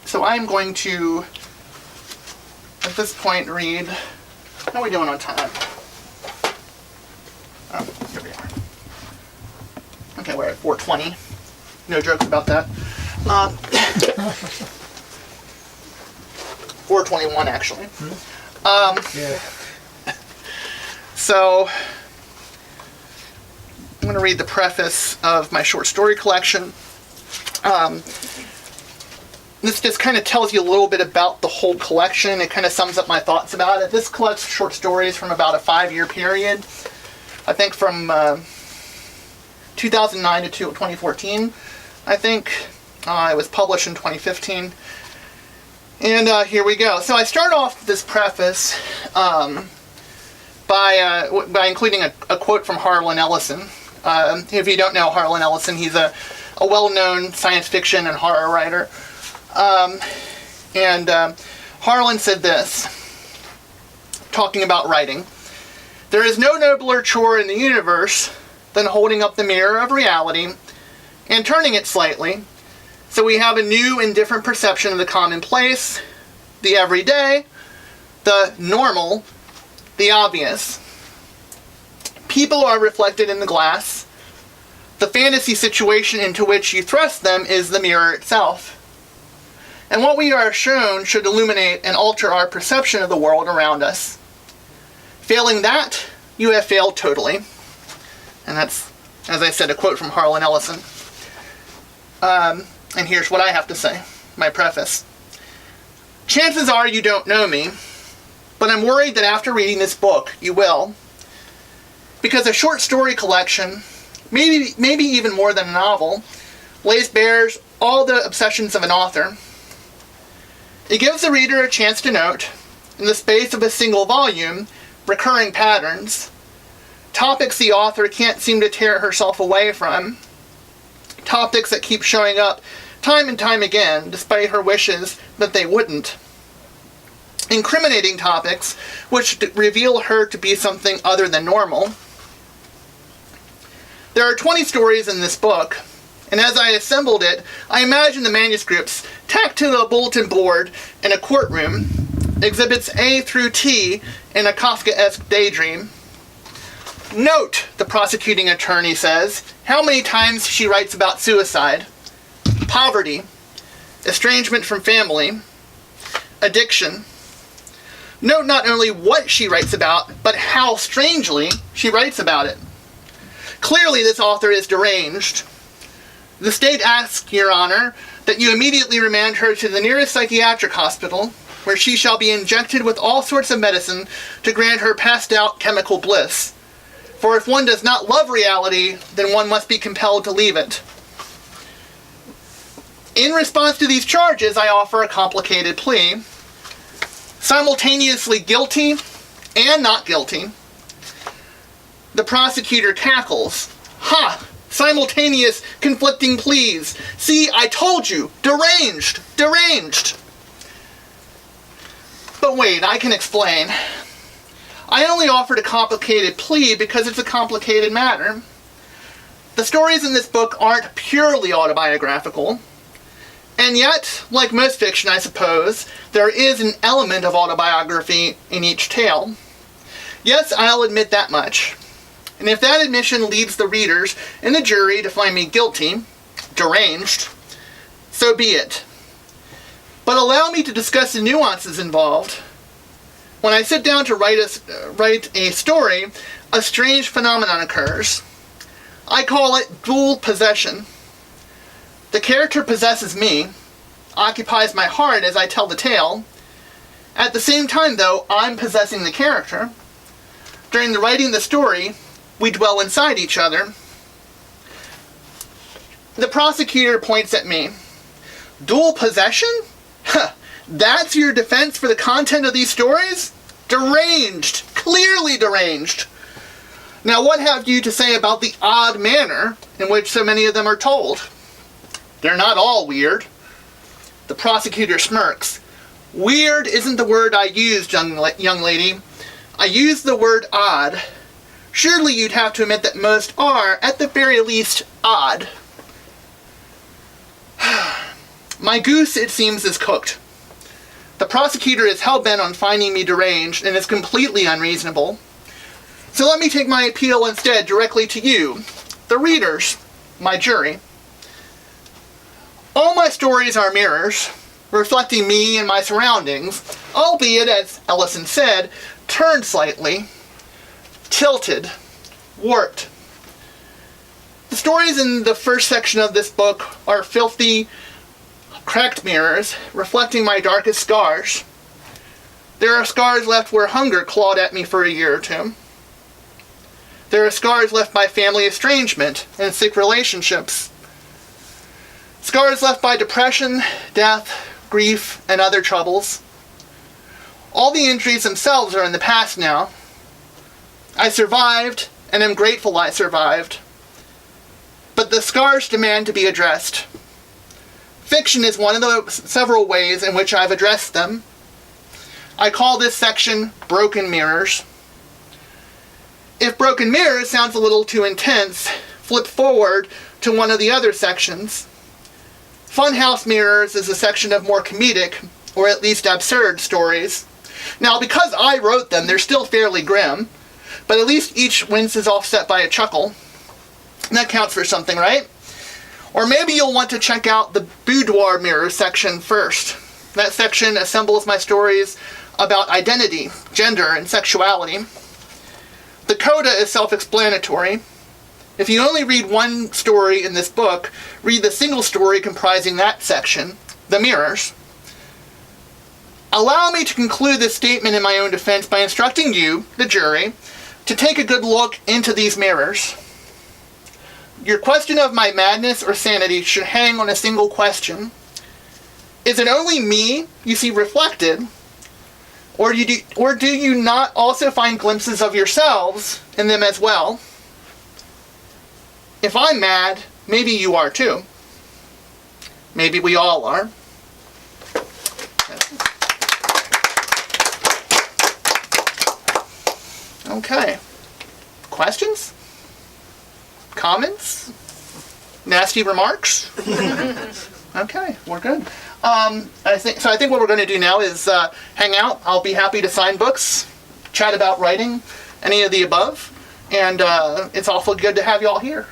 So I'm going to, at this point, read, how are we doing on time? Oh, here we are. Okay, we're at 4:20. No jokes about that. 4:21, actually. Yeah. So, I'm going to read the preface of my short story collection. This just kind of tells you a little bit about the whole collection. It kind of sums up my thoughts about it. This collects short stories from about a 5-year period. I think from 2009 to 2014. I think it was published in 2015. And here we go. So I start off this preface by including a quote from Harlan Ellison. If you don't know Harlan Ellison, he's a well-known science fiction and horror writer. Harlan said this, talking about writing: "There is no nobler chore in the universe than holding up the mirror of reality and turning it slightly, so we have a new and different perception of the commonplace, the everyday, the normal, the obvious. People are reflected in the glass. The fantasy situation into which you thrust them is the mirror itself. And what we are shown should illuminate and alter our perception of the world around us. Failing that, you have failed totally." And that's, as I said, a quote from Harlan Ellison. And here's what I have to say, my preface. "Chances are you don't know me, but I'm worried that after reading this book, you will. Because a short story collection, maybe even more than a novel, lays bare all the obsessions of an author. It gives the reader a chance to note, in the space of a single volume, recurring patterns, topics the author can't seem to tear herself away from, topics that keep showing up time and time again, despite her wishes that they wouldn't. Incriminating topics which reveal her to be something other than normal. There are 20 stories in this book, and as I assembled it, I imagine the manuscripts tacked to the bulletin board in a courtroom, exhibits A through T in a Kafkaesque daydream. Note, the prosecuting attorney says, how many times she writes about suicide, poverty, estrangement from family, addiction. Note not only what she writes about, but how strangely she writes about it. Clearly this author is deranged. The state asks, Your Honor, that you immediately remand her to the nearest psychiatric hospital, where she shall be injected with all sorts of medicine to grant her passed-out chemical bliss. For if one does not love reality, then one must be compelled to leave it. In response to these charges, I offer a complicated plea. Simultaneously guilty and not guilty. The prosecutor cackles. Ha! Simultaneous conflicting pleas. See, I told you. Deranged! Deranged! But wait, I can explain. I only offered a complicated plea because it's a complicated matter. The stories in this book aren't purely autobiographical. And yet, like most fiction, I suppose, there is an element of autobiography in each tale. Yes, I'll admit that much. And if that admission leads the readers and the jury to find me guilty, deranged, so be it. But allow me to discuss the nuances involved. When I sit down to write a story, a strange phenomenon occurs. I call it dual possession. The character possesses me, occupies my heart as I tell the tale. At the same time, though, I'm possessing the character. During the writing of the story, we dwell inside each other. The prosecutor points at me. Dual possession? Huh, that's your defense for the content of these stories? Deranged! Clearly deranged! Now what have you to say about the odd manner in which so many of them are told? They're not all weird. The prosecutor smirks. Weird isn't the word I used, young lady. I used the word odd. Surely you'd have to admit that most are, at the very least, odd. My goose, it seems, is cooked. The prosecutor is hell-bent on finding me deranged and is completely unreasonable. So let me take my appeal instead directly to you, the readers, my jury. All my stories are mirrors, reflecting me and my surroundings, albeit, as Ellison said, turned slightly, tilted, warped. The stories in the first section of this book are filthy, cracked mirrors, reflecting my darkest scars. There are scars left where hunger clawed at me for a year or two. There are scars left by family estrangement and sick relationships. Scars left by depression, death, grief, and other troubles. All the injuries themselves are in the past now. I survived, and am grateful I survived. But the scars demand to be addressed. Fiction is one of the several ways in which I've addressed them. I call this section Broken Mirrors. If Broken Mirrors sounds a little too intense, flip forward to one of the other sections. Funhouse Mirrors is a section of more comedic, or at least absurd, stories. Now, because I wrote them, they're still fairly grim, but at least each wince is offset by a chuckle. And that counts for something, right? Or maybe you'll want to check out the Boudoir Mirror section first. That section assembles my stories about identity, gender, and sexuality. The coda is self-explanatory. If you only read one story in this book, read the single story comprising that section, The Mirrors. Allow me to conclude this statement in my own defense by instructing you, the jury, to take a good look into these mirrors. Your question of my madness or sanity should hang on a single question. Is it only me you see reflected, or do you not also find glimpses of yourselves in them as well? If I'm mad, maybe you are too. Maybe we all are. Okay. Questions? Comments? Nasty remarks? Okay, we're good. I think what we're going to do now is hang out. I'll be happy to sign books, chat about writing, any of the above, and it's awful good to have you all here.